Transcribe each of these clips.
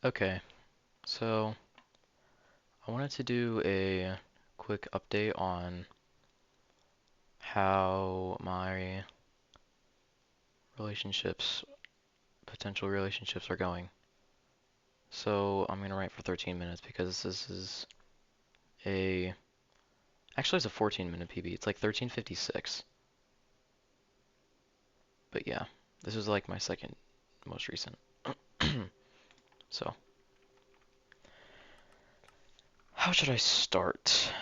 Okay, so I wanted to do a quick update on how my relationships, potential relationships are going. So I'm gonna write for 13 minutes because this is a, actually it's a 14-minute PB. It's like 13:56. But yeah, this is like my second most recent. So, how should I start?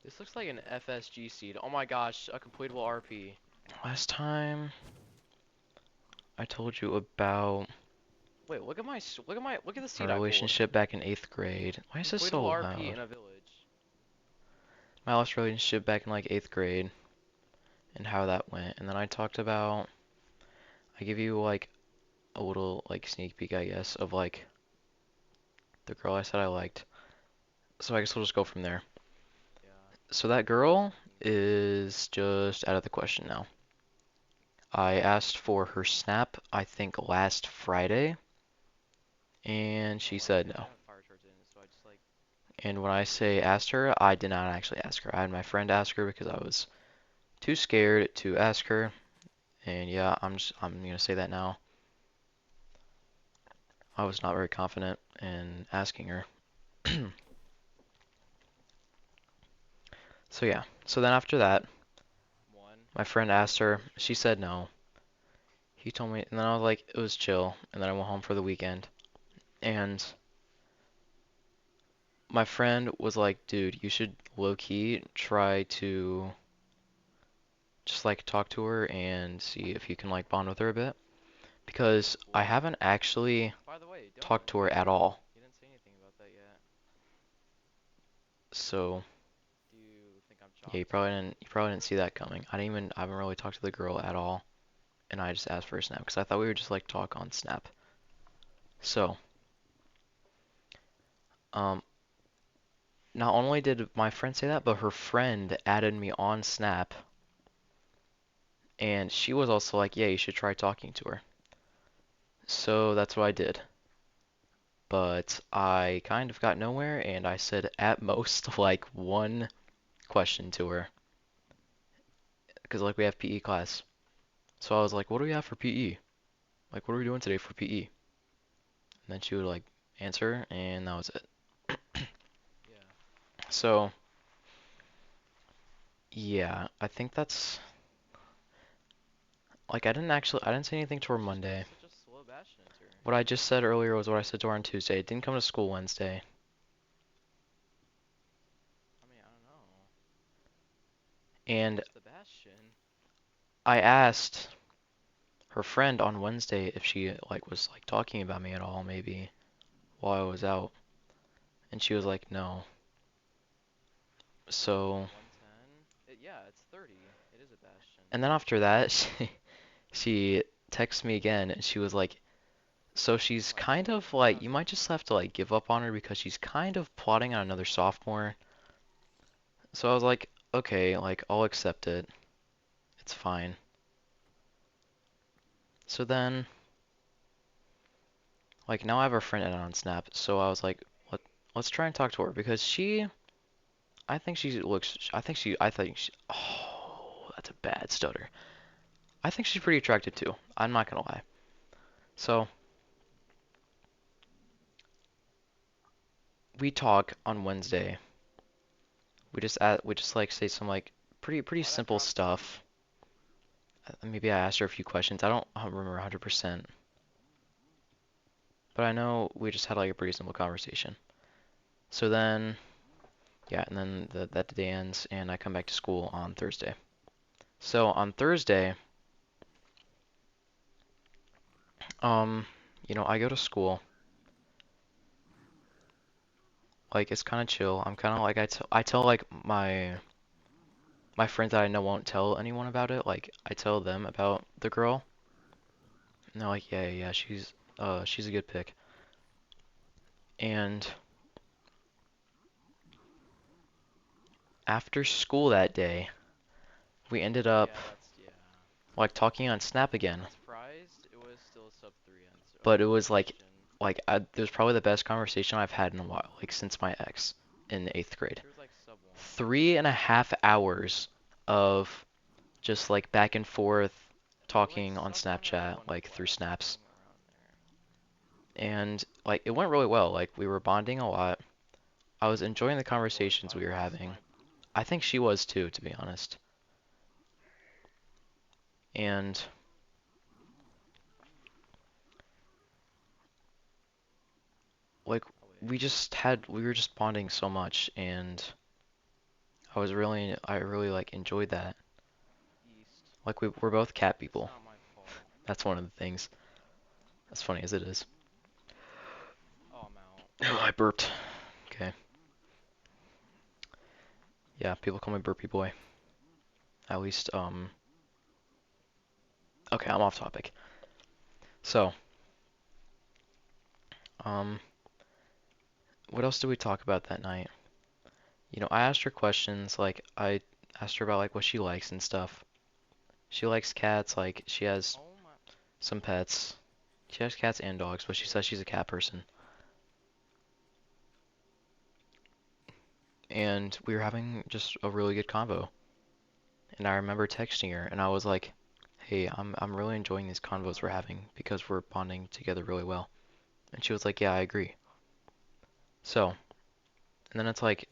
This looks like an FSG seed. Oh my gosh, a completable RP. Last time I told you about Wait, look at the my seed I pulled. relationship back in 8th grade. Why is this Completable so RP loud? in a village. My last relationship back in like 8th grade and how that went. And then I talked about, I give you like a little like sneak peek, I guess, of like the girl I said I liked. So I guess we'll just go from there. Yeah, So that girl is just out of the question now. I asked for her snap, I think last Friday, and no, she I said didn't no. have fire charge in, so I just like And when I say asked her, I did not actually ask her. I had my friend ask her because I was too scared to ask her. And yeah, I'm gonna say that now. I was not very confident in asking her. So yeah. So then after that, one. my friend asked her. She said no. He told me, and then I was like, it was chill. And then I went home for the weekend. And my friend was like, dude, you should low key try to just like talk to her and see if you can like bond with her a bit. Because I What? haven't actually By the way, talked Dylan, to her at all. you didn't say anything about that yet. So Do you think I'm yeah, shocked? you probably didn't see that coming. I haven't really talked to the girl at all. And I just asked for a snap because I thought we would just like talk on Snap. So, um, not only did my friend say that, but her friend added me on Snap, and she was also like, "Yeah, you should try talking to her." So that's what I did. But I kind of got nowhere, and I said at most like one question to her because like we have PE class. So I was like, "What do we have for PE? Like, what are we doing today for PE?" And then she would like answer, and that was it. Yeah. So yeah, I think that's like I didn't say anything to her Monday. Such a slow Bastion enter. What I just said earlier was what I said to her on Tuesday. It didn't come to school Wednesday. I mean, I don't know. And Just the Bastion. I asked her friend on Wednesday if she like was like talking about me at all maybe while I was out. And she was like, "No." So, 110. Yeah, it's 30. It is a Bastion. and then after that, she texted me again and she was like, "So she's What? kind of What like about you me? might just have to like give up on her because she's kind of plotting on another sophomore." So I was like, "Okay, like I'll accept it. It's fine." So then like now I have her friend added on Snap, so I was like, let's try and talk to her because I think she, oh, that's a bad stutter. I think she's pretty attractive too. I'm not gonna lie. So we talk on Wednesday. We just like say some like pretty Why'd I simple drop seed? stuff. Maybe I asked her a few questions. I don't remember 100%, but I know we just had like a pretty simple conversation. So then, yeah, and then that day ends, and I come back to school on Thursday. So on Thursday, Um, I go to school. Like it's kind of chill. I'm kind of like I tell like my friends that I know won't tell anyone about it. Like I tell them about the girl, and they're like, yeah, she's a good pick. And after school that day, we ended up Yeah, that's yeah. like talking on Snap again. I'm surprised it was still a sub 3 answer but it was question. it was probably the best conversation I've had in a while, like since my ex in eighth grade. It was like sub 1. 3.5 hours of just like back and forth Was it like talking on sub 1 or Snapchat, 1 like through flat? snaps. Something around there. And like it went really well. Like we were bonding a lot. I was enjoying the Was. conversations I we were lost having. my. I think she was too, to be honest. And like Oh, wait. we were just bonding so much, and I really like enjoyed that. East. Like we're both cat It's people. not my fault. That's one of the things. As funny as it is. Oh, I'm out. Oh, I burped. Okay. Yeah, people call me Burpee Boy. At least, okay, I'm off topic. So, um, what else did we talk about that night? I asked her questions, like, I asked her about, like, what she likes and stuff. She likes cats, like, she has Oh my. some pets. She has cats and dogs, but she Okay. says she's a cat person. And we were having just a really good convo. And I remember texting her, and I was like, hey, I'm really enjoying these convos we're having because we're bonding together really well. And she was like, yeah, I agree. So, and then it's like,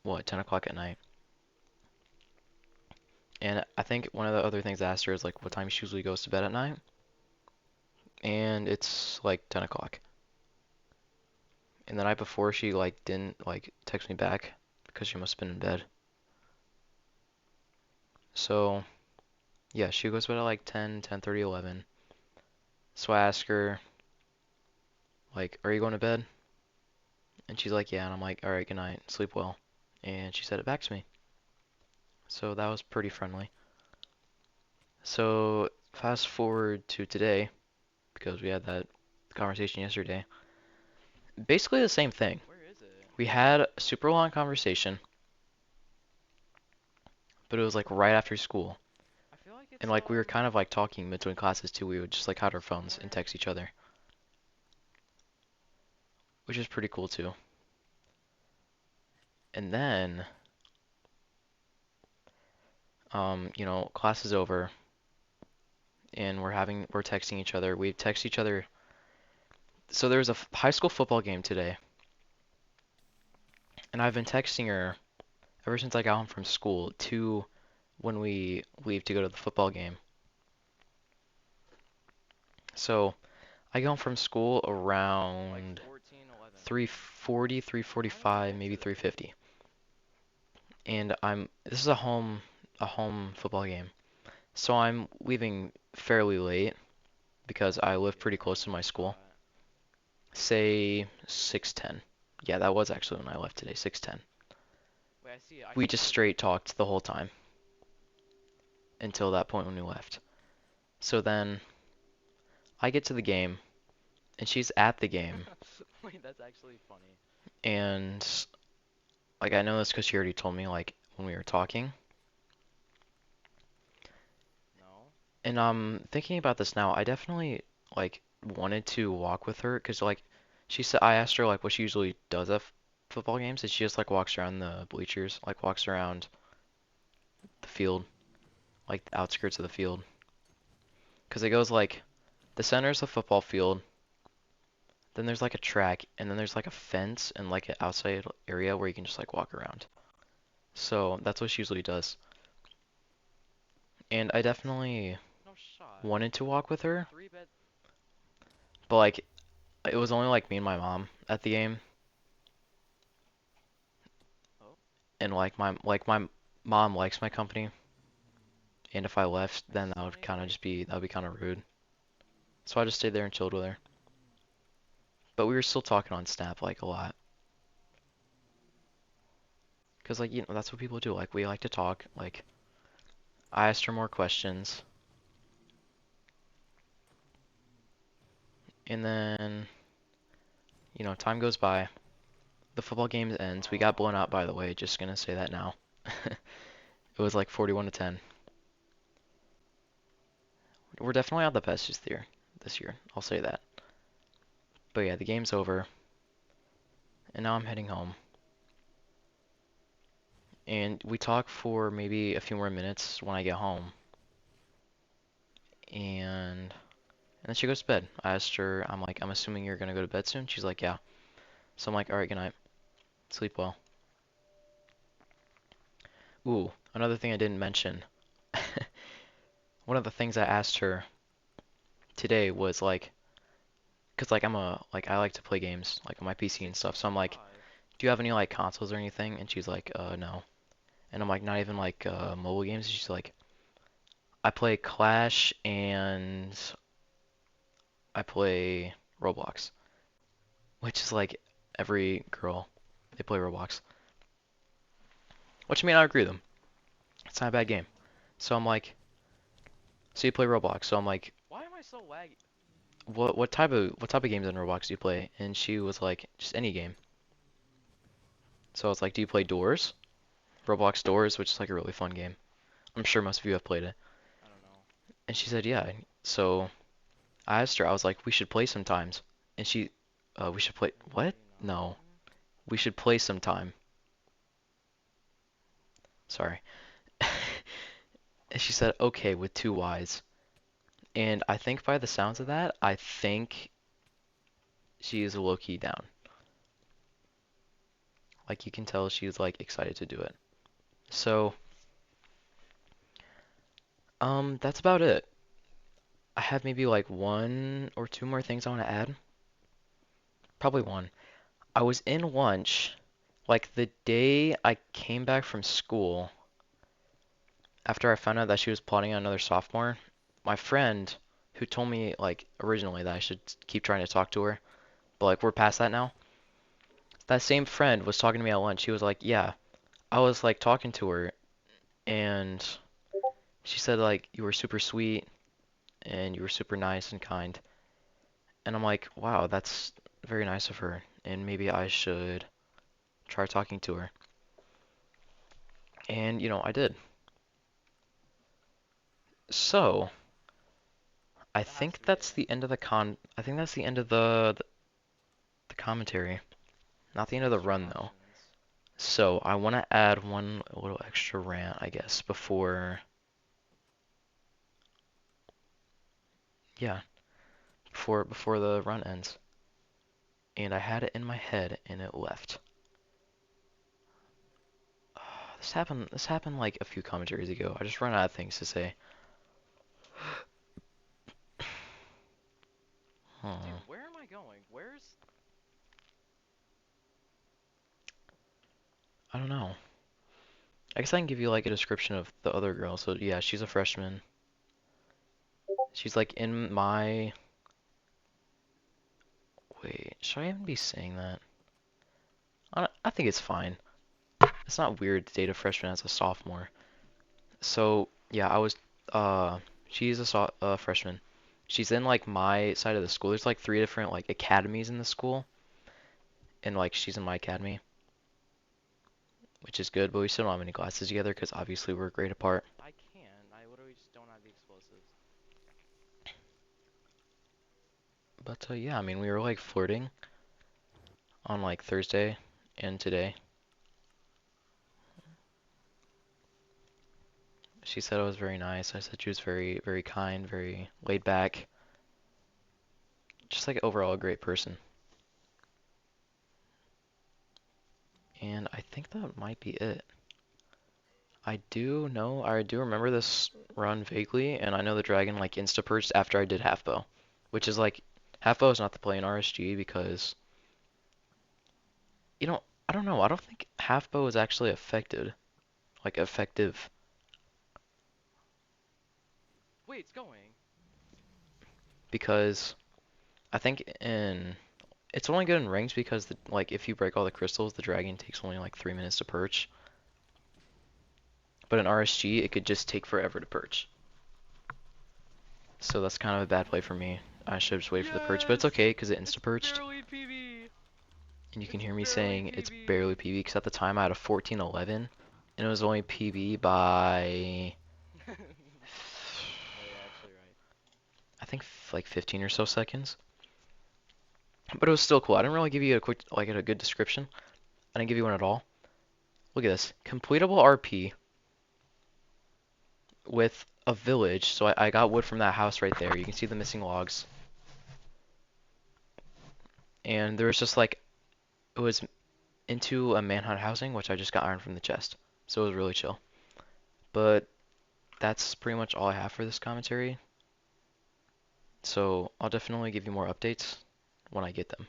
what, 10 o'clock at night? And I think one of the other things I asked her is like what time she usually goes to bed at night. And it's like 10 o'clock. And the night before she like didn't like text me back because she must have been in bed. So, yeah, she goes to bed at like 10, 10:30, 11. So I ask her like, "Are you going to bed?" And she's like, "Yeah." And I'm like, "All right, good night. Sleep well." And she said it back to me. So that was pretty friendly. So Let's go. fast forward to today because we had that conversation yesterday. Basically the same thing. Where is it? We had a super long conversation, but it was like right after school. I feel like And it's like we were kind of like talking between classes too. We would just like hide our phones and somewhere. text each other, which is pretty cool too. And then, class is over and we're texting each other. We text each other. So there was a high school football game today, and I've been texting her ever since I got home from school to when we leave to go to the football game. So I get home from school Like around 14:11. 3:40, How did you 3:45, get maybe to there? 3:50. And this is a home football game. So I'm leaving fairly late because I live Yeah, pretty when close did to you my leave school. at? Say 6:10. Yeah, that was actually when I left today, 6:10. Wait, I see it. I We can just see the straight time. talked the whole time until that point when we left. So then I get to the game and she's at the game Wait, that's actually funny. and like I know this because she already told me like when we were talking. No? And I'm thinking about this now. I definitely like wanted to walk with her because like she said I asked her like what she usually does at football games and she just like walks around the bleachers, like walks around the field, like the outskirts of the field. Because it goes like the center's the football field, then there's like a track, and then there's like a fence and like an outside area where you can just like walk around. So that's what she usually does. And I What? definitely No shot. wanted to walk with her, 3 bed. but like it was only like me and my mom at the game, Oh? and like my mom likes my company, and if I left, I then suddenly, like, that would be kind of rude. So I just stayed there and chilled with her. But we were still talking on Snap like a lot. Cause like that's what people do. Like we like to talk. Like I asked her more questions, and then time goes by. The football game ends. We got blown out, by the way. Just gonna say that now. It was like 41 to 10. We're definitely not the best this year. this year. I'll say that. But yeah, the game's over, and now I'm heading home. And we talk for maybe a few more minutes when I get home, and then she goes to bed. I asked her, I'm like, I'm assuming you're gonna go to bed soon? She's like, yeah. So I'm like, alright, good night. Sleep well. Ooh, another thing I didn't mention. One of the things I asked her today was like, cause like I like to play games like on my PC and stuff. So I'm like, Why? do you have any like consoles or anything? And she's like, no. And I'm like, not even like mobile games. She's like, I play Clash and I play Roblox, which is like every girl, they play Roblox. Which I mean, I agree with them. It's not a bad game. So I'm like, so you play Roblox? So I'm like, Why am I so laggy? what type of games in Roblox do you play? And she was like, just any game. So I was like, do you play Doors? Roblox Doors, which is like a really fun game. I'm sure most of you have played it. I don't know. And she said, yeah. So I asked her, I was like, we should play sometimes. And we should play, what? Maybe No, not. we should play sometime. Sorry. And she said, okay, with two Y's. And I think by the sounds of that, I think she is low-key down. Like you can tell she's like excited to do it. So, that's about it. I have maybe like one or two more things I want to add. Probably one. I was in lunch, like the day I came back from school, after I found out that she was plotting on another sophomore. My friend, who told me like originally that I should keep trying to talk to her, but like we're past that now. That same friend was talking to me at lunch. She was like, "Yeah, I was like talking to her, and she said like you were super sweet and you were super nice and kind." And I'm like, "Wow, that's very nice of her, and maybe I should try talking to her." And I did. So, I That's think that's great. the end of the con. I think that's the end of the commentary. Not the end of the Extra run though. questions. So I want to add one little extra rant, I guess, yeah, before the run ends. And I had it in my head and it left. This happened like a few commentaries ago. I just run out of things to say. Dude, Hmm. where am I going? Where's... I don't know. I guess I can give you like a description of the other girl. So yeah, she's a freshman. She's like in my Wait, should I even be saying that? I think it's fine. It's not weird to date a freshman as a sophomore. So yeah, she's a freshman. She's in like my side of the school. There's like three different like academies in the school, and like she's in my academy, which is good. But we still don't have any classes together because obviously we're a grade apart. I can. I literally just don't have the explosives. But yeah, I mean we were like flirting on like Thursday and today. She said I was very nice. I said she was very, very kind, very laid back, just like overall a great person. And I think that might be it. I do remember this run vaguely, and I know the dragon like insta-purged after I did half bow, which is like half bow is not the play in RSG because you know I don't know. I don't think half bow is actually affected, like effective, Wait, it's going. because I think in it's only good in rings because like if you break all the crystals, the dragon takes only like 3 minutes to perch. But in RSG, it could just take forever to perch. So that's kind of a bad play for me. I should have just waited for the perch, but it's Yes! okay because it It's insta-perched. barely PB! And you can It's hear me barely saying it's barely PB! PB because at the time I had a 1411 and it was only PB by Oh, you're actually right. I think like 15 or so seconds. But it was still cool. I didn't really give you a quick, like a good description. I didn't give you one at all. Look at this. Completable RP with a village. So I got wood from that house right there. You can see the missing logs. And there was just like, it was into a manhunt housing, which I just got iron from the chest. So it was really chill. But that's pretty much all I have for this commentary. So I'll definitely give you more updates when I get them.